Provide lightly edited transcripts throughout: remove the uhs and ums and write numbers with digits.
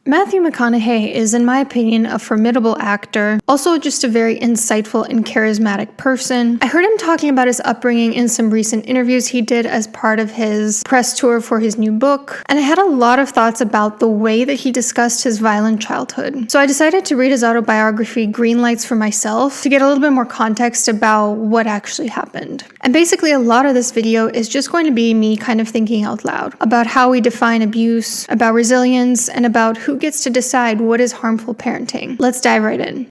Matthew McConaughey is, in my opinion, a formidable actor, also just a very insightful and charismatic person. I heard him talking about his upbringing in some recent interviews he did as part of his press tour for his new book, and I had a lot of thoughts about the way that he discussed his violent childhood. So I decided to read his autobiography, Green Lights, for myself to get a little bit more context about what actually happened. And basically, a lot of this video is just going to be me kind of thinking out loud about how we define abuse, about resilience, and about who gets to decide what is harmful parenting. Let's dive right in.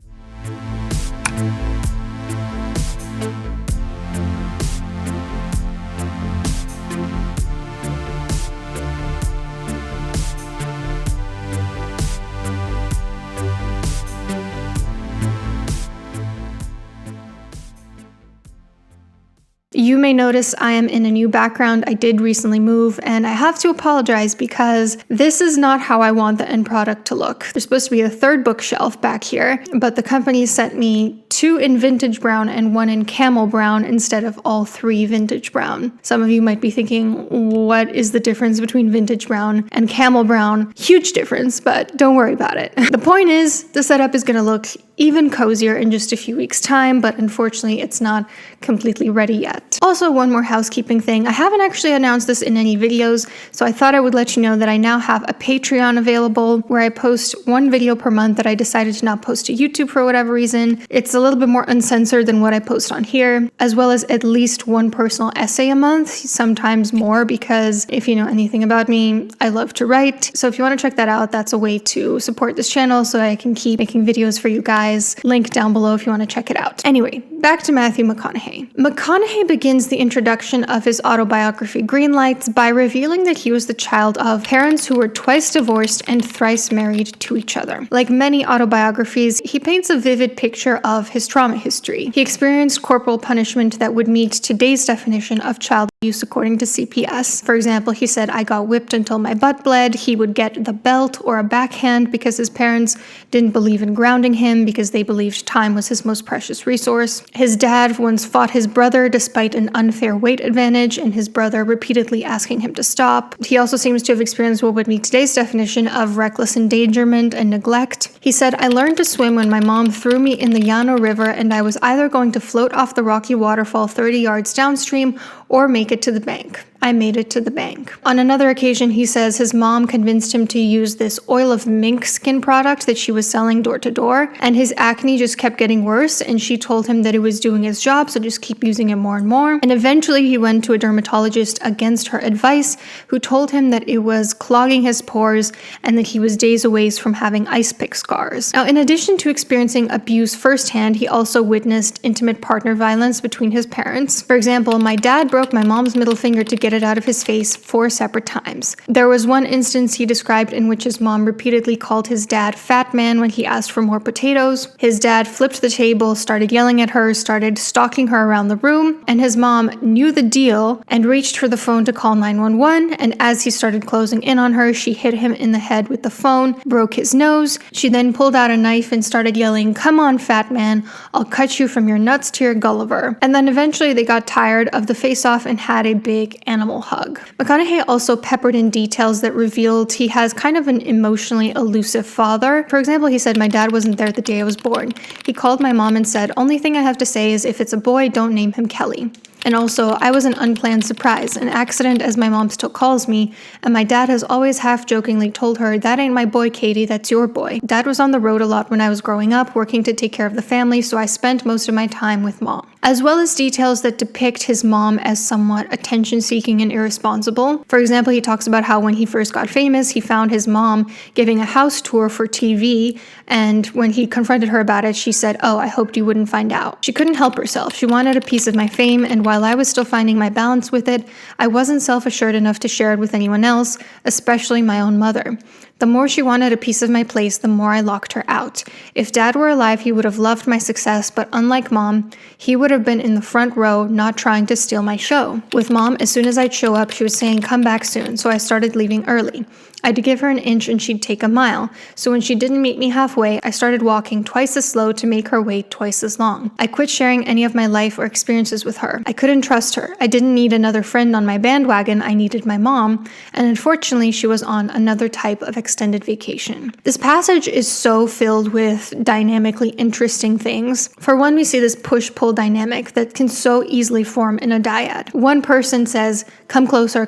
You may notice I am in a new background. I did recently move, and I have to apologize because this is not how I want the end product to look. There's supposed to be a third bookshelf back here, but the company sent me 2 in vintage brown and 1 in camel brown instead of all 3 vintage brown. Some of you might be thinking, what is the difference between vintage brown and camel brown? Huge difference, but don't worry about it. The point is, the setup is going to look even cozier in just a few weeks' time, but unfortunately it's not completely ready yet. Also, one more housekeeping thing. I haven't actually announced this in any videos, so I thought I would let you know that I now have a Patreon available where I post 1 video per month that I decided to not post to YouTube for whatever reason. It's a little bit more uncensored than what I post on here, as well as at least 1 personal essay a month, sometimes more, because if you know anything about me, I love to write. So if you want to check that out, that's a way to support this channel so I can keep making videos for you guys. Link down below if you want to check it out. Anyway, back to Matthew McConaughey. McConaughey begins the introduction of his autobiography Green Lights by revealing that he was the child of parents who were twice divorced and thrice married to each other. Like many autobiographies, he paints a vivid picture of his trauma history. He experienced corporal punishment that would meet today's definition of child abuse according to CPS. For example, he said, "I got whipped until my butt bled." He would get the belt or a backhand because his parents didn't believe in grounding him because they believed time was his most precious resource. His dad once fought his brother despite an unfair weight advantage and his brother repeatedly asking him to stop. He also seems to have experienced what would meet today's definition of reckless endangerment and neglect. He said, "I learned to swim when my mom threw me in the Llano River and I was either going to float off the rocky waterfall 30 yards downstream or make it to the bank. I made it to the bank." On another occasion, he says his mom convinced him to use this oil of mink skin product that she was selling door to door, and his acne just kept getting worse, and she told him that it was doing its job, so just keep using it more and more. And eventually he went to a dermatologist against her advice, who told him that it was clogging his pores and that he was days away from having ice pick scars. Now, in addition to experiencing abuse firsthand, he also witnessed intimate partner violence between his parents. For example, "My dad broke my mom's middle finger to get it out of his face 4 separate times. There was one instance he described in which his mom repeatedly called his dad fat man when he asked for more potatoes. His dad flipped the table, started yelling at her, started stalking her around the room, and his mom knew the deal and reached for the phone to call 911, and as he started closing in on her, she hit him in the head with the phone, broke his nose. She then pulled out a knife and started yelling, 'Come on, fat man, I'll cut you from your nuts to your Gulliver.' And then eventually they got tired of the face-off and had a big animal hug." McConaughey also peppered in details that revealed he has kind of an emotionally elusive father. For example, he said, "My dad wasn't there the day I was born. He called my mom and said, 'Only thing I have to say is if it's a boy, don't name him Kelly.' And also, I was an unplanned surprise, an accident as my mom still calls me, and my dad has always half-jokingly told her, 'That ain't my boy, Katie, that's your boy.' Dad was on the road a lot when I was growing up, working to take care of the family, so I spent most of my time with mom." As well as details that depict his mom as somewhat attention-seeking and irresponsible. For example, he talks about how when he first got famous, he found his mom giving a house tour for TV, and when he confronted her about it, she said, "Oh, I hoped you wouldn't find out." She couldn't help herself. She wanted a piece of my fame, and while I was still finding my balance with it, I wasn't self-assured enough to share it with anyone else, especially my own mother. The more she wanted a piece of my place, the more I locked her out. If Dad were alive, he would have loved my success, but unlike Mom, he would have been in the front row, not trying to steal my show. With Mom, as soon as I'd show up, she was saying, "Come back soon," so I started leaving early. I'd give her an inch and she'd take a mile. So when she didn't meet me halfway, I started walking twice as slow to make her wait twice as long. I quit sharing any of my life or experiences with her. I couldn't trust her. I didn't need another friend on my bandwagon. I needed my mom. And unfortunately, she was on another type of extended vacation. This passage is so filled with dynamically interesting things. For one, we see this push-pull dynamic that can so easily form in a dyad. One person says, come closer,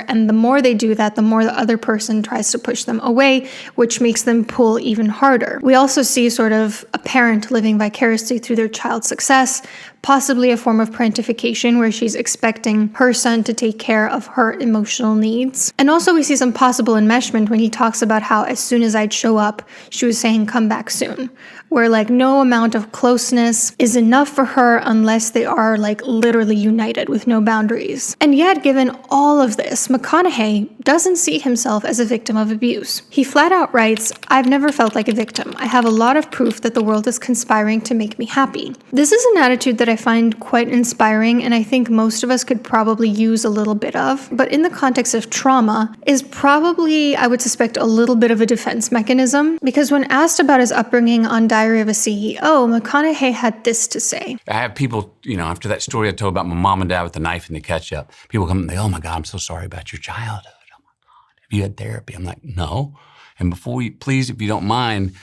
and the more they do that, the more the other person tries to push them away, which makes them pull even harder. We also see sort of a parent living vicariously through their child's success, possibly a form of parentification where she's expecting her son to take care of her emotional needs. And also we see some possible enmeshment when he talks about how as soon as I'd show up, she was saying, come back soon. Where like no amount of closeness is enough for her unless they are like literally united with no boundaries. And yet, given all of this, McConaughey doesn't see himself as a victim of abuse. He flat out writes, I've never felt like a victim. I have a lot of proof that the world is conspiring to make me happy. This is an attitude that I find quite inspiring, and I think most of us could probably use a little bit of, but in the context of trauma is probably, I would suspect, a little bit of a defense mechanism, because when asked about his upbringing on Diary of a CEO, McConaughey had this to say. I have people, after that story I told about my mom and dad with the knife and the ketchup, people come and they, oh my God, I'm so sorry about your childhood. Oh my God, have you had therapy? I'm like, no. And please, if you don't mind,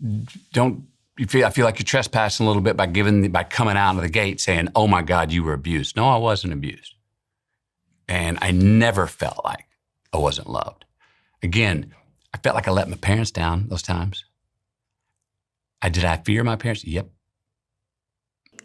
I feel like you're trespassing a little bit by coming out of the gate saying, oh my God, you were abused. No, I wasn't abused. And I never felt like I wasn't loved. Again, I felt like I let my parents down those times. Did I fear my parents? Yep.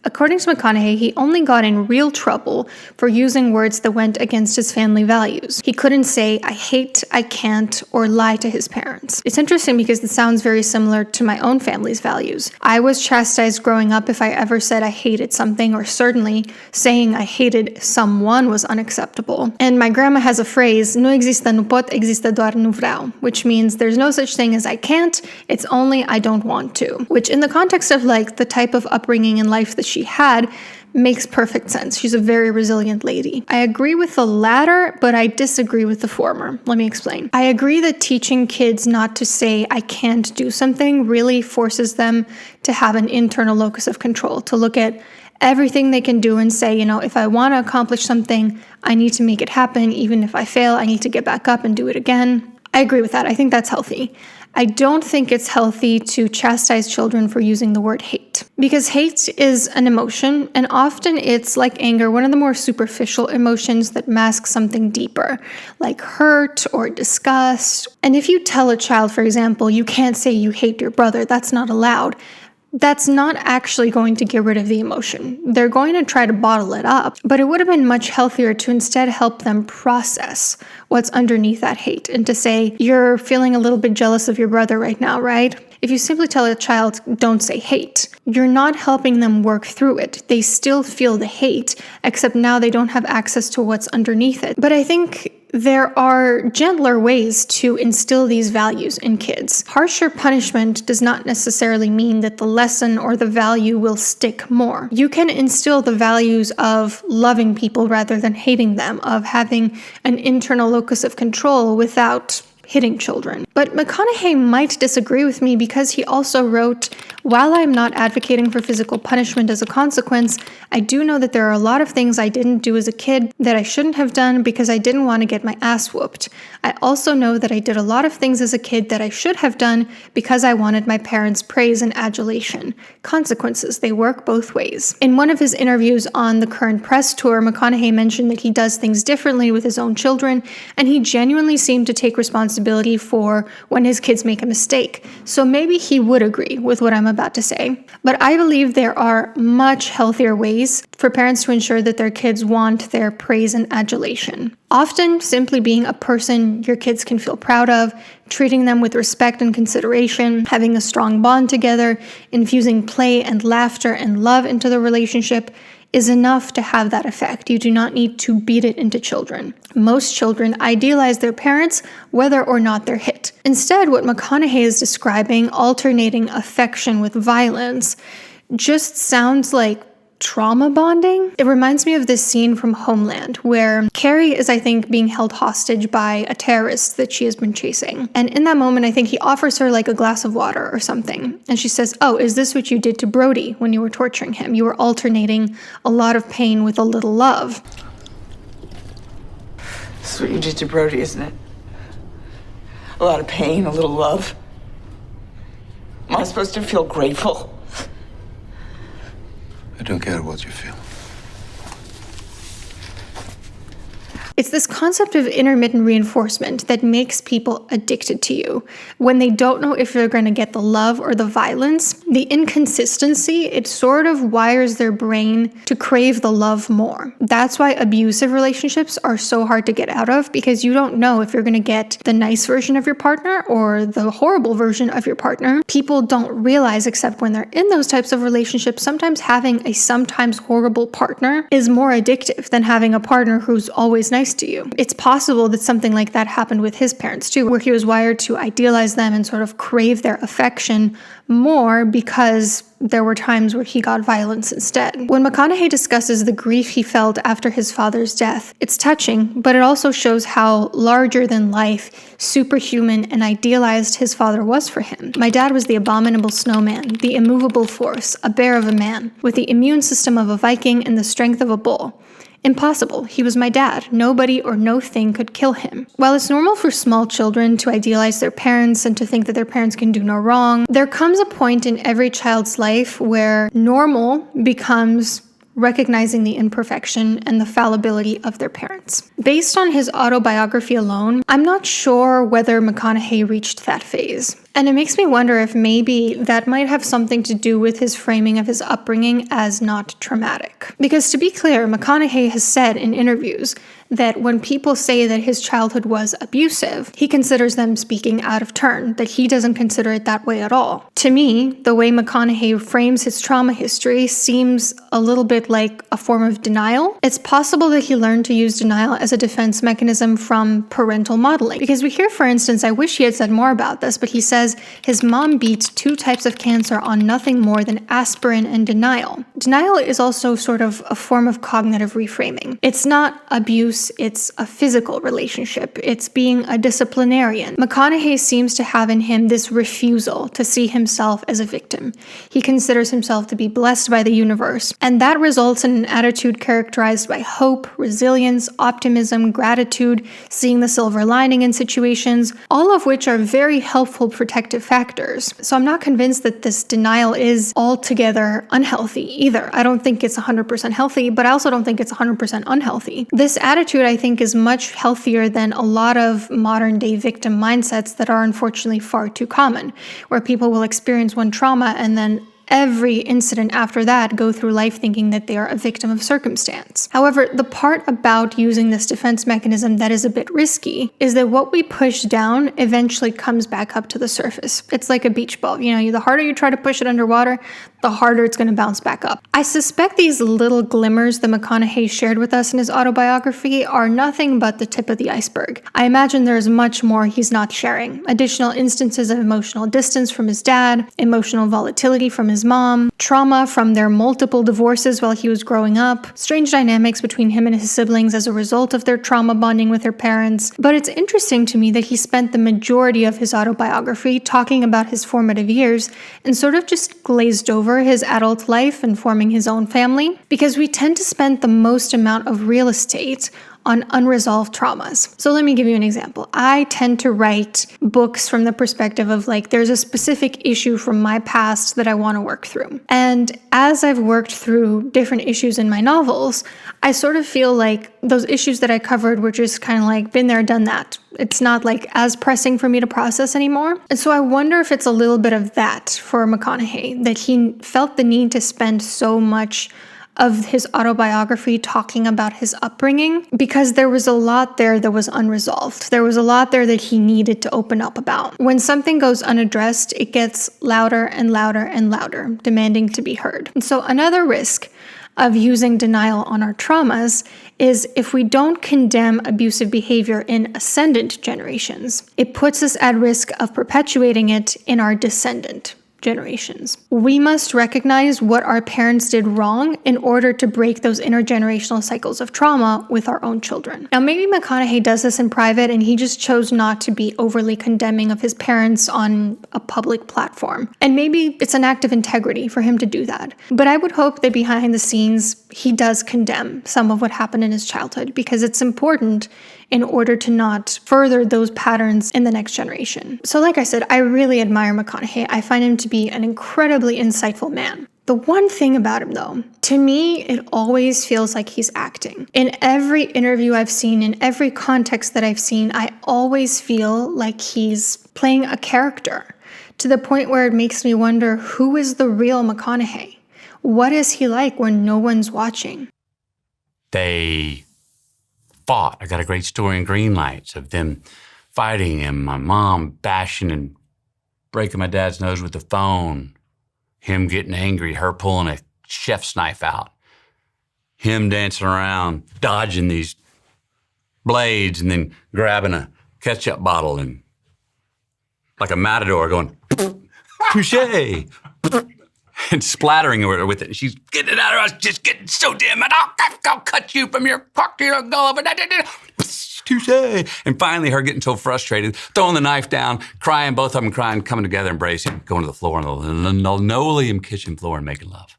According to McConaughey, he only got in real trouble for using words that went against his family values. He couldn't say, I hate, I can't, or lie to his parents. It's interesting because it sounds very similar to my own family's values. I was chastised growing up if I ever said I hated something, or certainly saying I hated someone was unacceptable. And my grandma has a phrase, no existe no pot, existe doar no vreau, which means there's no such thing as I can't, it's only I don't want to. Which in the context of like the type of upbringing in life that she had makes perfect sense. She's a very resilient lady. I agree with the latter, but I disagree with the former. Let me explain. I agree that teaching kids not to say I can't do something really forces them to have an internal locus of control, to look at everything they can do and say, if I want to accomplish something, I need to make it happen. Even if I fail, I need to get back up and do it again. I agree with that. I think that's healthy. I don't think it's healthy to chastise children for using the word hate, because hate is an emotion, and often it's like anger, one of the more superficial emotions that masks something deeper, like hurt or disgust. And if you tell a child, for example, you can't say you hate your brother, that's not allowed, that's not actually going to get rid of the emotion. They're going to try to bottle it up, but it would have been much healthier to instead help them process what's underneath that hate and to say, you're feeling a little bit jealous of your brother right now, right? If you simply tell a child, don't say hate, you're not helping them work through it. They still feel the hate, except now they don't have access to what's underneath it. But I think there are gentler ways to instill these values in kids. Harsher punishment does not necessarily mean that the lesson or the value will stick more. You can instill the values of loving people rather than hating them, of having an internal locus of control without hitting children. But McConaughey might disagree with me because he also wrote, while I'm not advocating for physical punishment as a consequence, I do know that there are a lot of things I didn't do as a kid that I shouldn't have done because I didn't want to get my ass whooped. I also know that I did a lot of things as a kid that I should have done because I wanted my parents' praise and adulation. Consequences, they work both ways. In one of his interviews on the current press tour, McConaughey mentioned that he does things differently with his own children, and he genuinely seemed to take responsibility for when his kids make a mistake. So maybe he would agree with what I'm about to say. But I believe there are much healthier ways for parents to ensure that their kids want their praise and adulation. Often, simply being a person your kids can feel proud of, treating them with respect and consideration, having a strong bond together, infusing play and laughter and love into the relationship is enough to have that effect. You do not need to beat it into children. Most children idealize their parents, whether or not they're hit. Instead, what McConaughey is describing, alternating affection with violence, just sounds like trauma bonding. It reminds me of this scene from Homeland where Carrie is, I think, being held hostage by a terrorist that she has been chasing. And in that moment, I think he offers her like a glass of water or something. And she says, oh, is this what you did to Brody when you were torturing him? You were alternating a lot of pain with a little love. This is what you did to Brody, isn't it? A lot of pain, a little love. Am I supposed to feel grateful? I don't care what you feel. It's this concept of intermittent reinforcement that makes people addicted to you. When they don't know if they're going to get the love or the violence, the inconsistency, it sort of wires their brain to crave the love more. That's why abusive relationships are so hard to get out of, because you don't know if you're going to get the nice version of your partner or the horrible version of your partner. People don't realize, except when they're in those types of relationships, sometimes having a sometimes horrible partner is more addictive than having a partner who's always nice to you. It's possible that something like that happened with his parents too, where he was wired to idealize them and sort of crave their affection more because there were times where he got violence instead. When McConaughey discusses the grief he felt after his father's death, it's touching, but it also shows how larger than life, superhuman, and idealized his father was for him. My dad was the abominable snowman, the immovable force, a bear of a man, with the immune system of a Viking and the strength of a bull. Impossible. He was my dad. Nobody or no thing could kill him. While it's normal for small children to idealize their parents and to think that their parents can do no wrong, there comes a point in every child's life where normal becomes recognizing the imperfection and the fallibility of their parents. Based on his autobiography alone, I'm not sure whether McConaughey reached that phase. And it makes me wonder if maybe that might have something to do with his framing of his upbringing as not traumatic. Because to be clear, McConaughey has said in interviews that when people say that his childhood was abusive, he considers them speaking out of turn, that he doesn't consider it that way at all. To me, the way McConaughey frames his trauma history seems a little bit like a form of denial. It's possible that he learned to use denial as a defense mechanism from parental modeling. Because we hear, for instance, I wish he had said more about this, but he says his mom beats 2 types of cancer on nothing more than aspirin and denial. Denial is also sort of a form of cognitive reframing. It's not abuse, it's a physical relationship. It's being a disciplinarian. McConaughey seems to have in him this refusal to see himself as a victim. He considers himself to be blessed by the universe, and that results in an attitude characterized by hope, resilience, optimism, gratitude, seeing the silver lining in situations, all of which are very helpful protective factors. So I'm not convinced that this denial is altogether unhealthy either. I don't think it's 100% healthy, but I also don't think it's 100% unhealthy. This attitude, I think, is much healthier than a lot of modern day victim mindsets that are unfortunately far too common, where people will experience one trauma and then every incident after that go through life thinking that they are a victim of circumstance. However, the part about using this defense mechanism that is a bit risky is that what we push down eventually comes back up to the surface. It's like a beach ball. The harder you try to push it underwater, the harder it's going to bounce back up. I suspect these little glimmers that McConaughey shared with us in his autobiography are nothing but the tip of the iceberg. I imagine there's much more he's not sharing. Additional instances of emotional distance from his dad, emotional volatility from his mom, trauma from their multiple divorces while he was growing up, strange dynamics between him and his siblings as a result of their trauma bonding with their parents. But it's interesting to me that he spent the majority of his autobiography talking about his formative years and sort of just glazed over his adult life and forming his own family, because we tend to spend the most amount of real estate on unresolved traumas. So let me give you an example. I tend to write books from the perspective of there's a specific issue from my past that I want to work through. And as I've worked through different issues in my novels, I sort of feel like those issues that I covered were just kind of been there, done that. It's not as pressing for me to process anymore. And so I wonder if it's a little bit of that for McConaughey, that he felt the need to spend so much of his autobiography talking about his upbringing, because there was a lot there that was unresolved. There was a lot there that he needed to open up about. When something goes unaddressed, it gets louder and louder and louder, demanding to be heard. And so another risk of using denial on our traumas is if we don't condemn abusive behavior in ascendant generations, it puts us at risk of perpetuating it in our descendant generations. We must recognize what our parents did wrong in order to break those intergenerational cycles of trauma with our own children. Now, maybe McConaughey does this in private and he just chose not to be overly condemning of his parents on a public platform. And maybe it's an act of integrity for him to do that. But I would hope that behind the scenes, he does condemn some of what happened in his childhood, because it's important in order to not further those patterns in the next generation. So like I said, I really admire McConaughey. I find him to be an incredibly insightful man. The one thing about him, though, to me, it always feels like he's acting. In every interview I've seen, in every context that I've seen, I always feel like he's playing a character, to the point where it makes me wonder, who is the real McConaughey? What is he like when no one's watching? They fought. I got a great story in Green Lights of them fighting and my mom bashing and breaking my dad's nose with the phone, him getting angry, her pulling a chef's knife out, him dancing around, dodging these blades and then grabbing a ketchup bottle and like a matador going, touche, and splattering her with it. And she's getting it out of her, I was just getting so damn mad. I'll cut you from your cock to your gullet. Touche. And finally her getting so frustrated, throwing the knife down, crying, both of them crying, coming together, embracing, going to the floor on the linoleum kitchen floor and making love.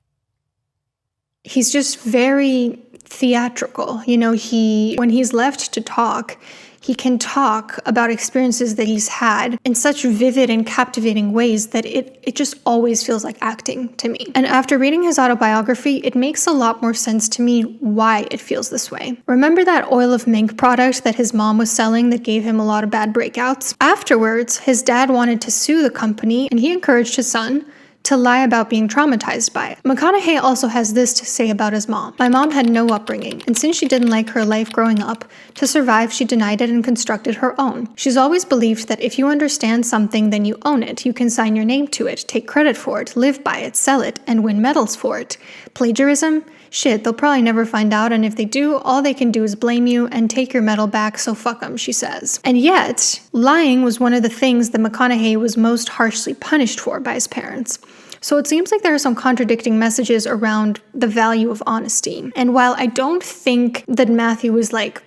He's just very theatrical. You know, when he's left to talk, he can talk about experiences that he's had in such vivid and captivating ways that it just always feels like acting to me. And after reading his autobiography, it makes a lot more sense to me why it feels this way. Remember that oil of mink product that his mom was selling that gave him a lot of bad breakouts? Afterwards, his dad wanted to sue the company, and he encouraged his son to lie about being traumatized by it. McConaughey also has this to say about his mom. My mom had no upbringing, and since she didn't like her life growing up, to survive she denied it and constructed her own. She's always believed that if you understand something, then you own it. You can sign your name to it, take credit for it, live by it, sell it, and win medals for it. Plagiarism? Shit, they'll probably never find out, and if they do, all they can do is blame you and take your medal back, so fuck them, she says. And yet, lying was one of the things that McConaughey was most harshly punished for by his parents. So it seems like there are some contradicting messages around the value of honesty. And while I don't think that Matthew was like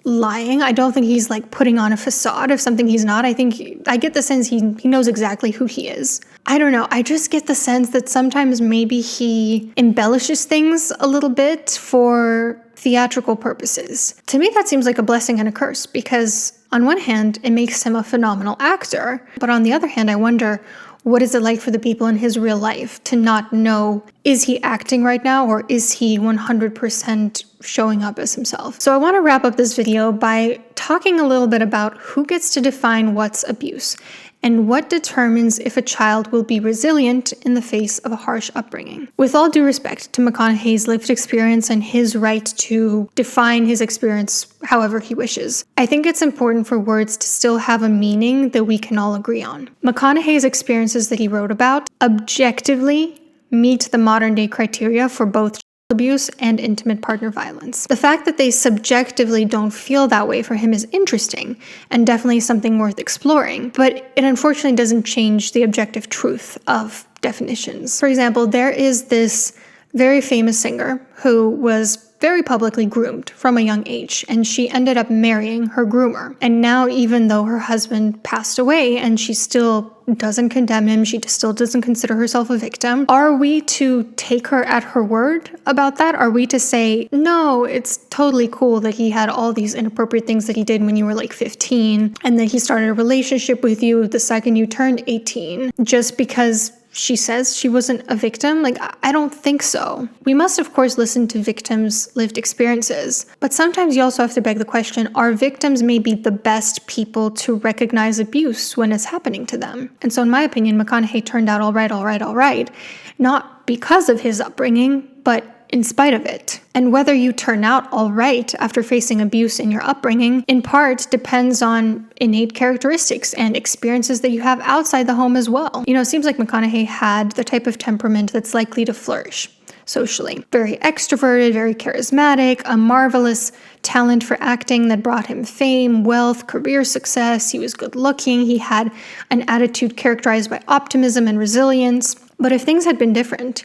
lying, I don't think he's like putting on a facade of something he's not. I get the sense he knows exactly who he is. I don't know. I just get the sense that sometimes maybe he embellishes things a little bit for theatrical purposes. To me, that seems like a blessing and a curse, because on one hand, it makes him a phenomenal actor. But on the other hand, I wonder, what is it like for the people in his real life to not know, is he acting right now or is he 100% showing up as himself? So I want to wrap up this video by talking a little bit about who gets to define what's abuse and what determines if a child will be resilient in the face of a harsh upbringing. With all due respect to McConaughey's lived experience and his right to define his experience however he wishes, I think it's important for words to still have a meaning that we can all agree on. McConaughey's experiences that he wrote about objectively meet the modern day criteria for both abuse and intimate partner violence. The fact that they subjectively don't feel that way for him is interesting and definitely something worth exploring, but it unfortunately doesn't change the objective truth of definitions. For example, there is this very famous singer who was very publicly groomed from a young age, and she ended up marrying her groomer. And now, even though her husband passed away and she still doesn't condemn him, she still doesn't consider herself a victim, are we to take her at her word about that? Are we to say, no, it's totally cool that he had all these inappropriate things that he did when you were like 15, and that he started a relationship with you the second you turned 18, just because she says she wasn't a victim? Like, I don't think so. We must, of course, listen to victims' lived experiences, but sometimes you also have to beg the question, are victims maybe the best people to recognize abuse when it's happening to them? And so in my opinion, McConaughey turned out all right, not because of his upbringing, but in spite of it. And whether you turn out all right after facing abuse in your upbringing, in part depends on innate characteristics and experiences that you have outside the home as well. You know, it seems like McConaughey had the type of temperament that's likely to flourish socially. Very extroverted, very charismatic, a marvelous talent for acting that brought him fame, wealth, career success. He was good looking. He had an attitude characterized by optimism and resilience. But if things had been different,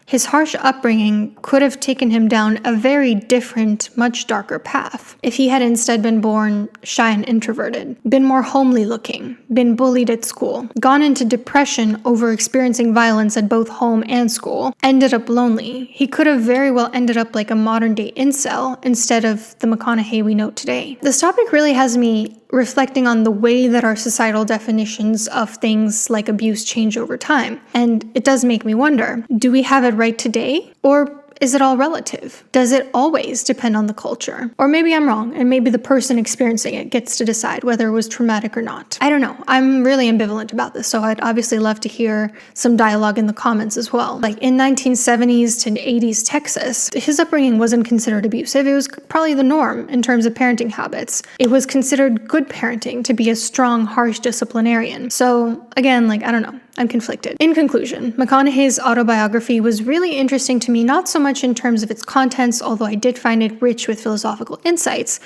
His harsh upbringing could have taken him down a very different, much darker path if he had instead been born shy and introverted, been more homely looking, been bullied at school, gone into depression over experiencing violence at both home and school, ended up lonely. He could have very well ended up like a modern-day incel instead of the McConaughey we know today. This topic really has me reflecting on the way that our societal definitions of things like abuse change over time. And it does make me wonder, do we have it right today? Or is it all relative? Does it always depend on the culture? Or maybe I'm wrong, and maybe the person experiencing it gets to decide whether it was traumatic or not. I don't know. I'm really ambivalent about this, so I'd obviously love to hear some dialogue in the comments as well. Like in 1970s to 80s Texas, his upbringing wasn't considered abusive. It was probably the norm in terms of parenting habits. It was considered good parenting to be a strong, harsh disciplinarian. So again, I don't know. I'm conflicted. In conclusion, McConaughey's autobiography was really interesting to me, not so much in terms of its contents, although I did find it rich with philosophical insights,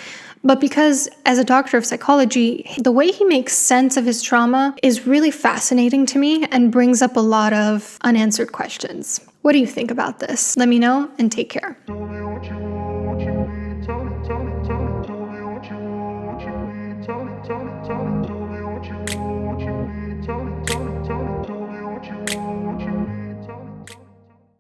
but because as a doctor of psychology, the way he makes sense of his trauma is really fascinating to me and brings up a lot of unanswered questions. What do you think about this? Let me know and take care.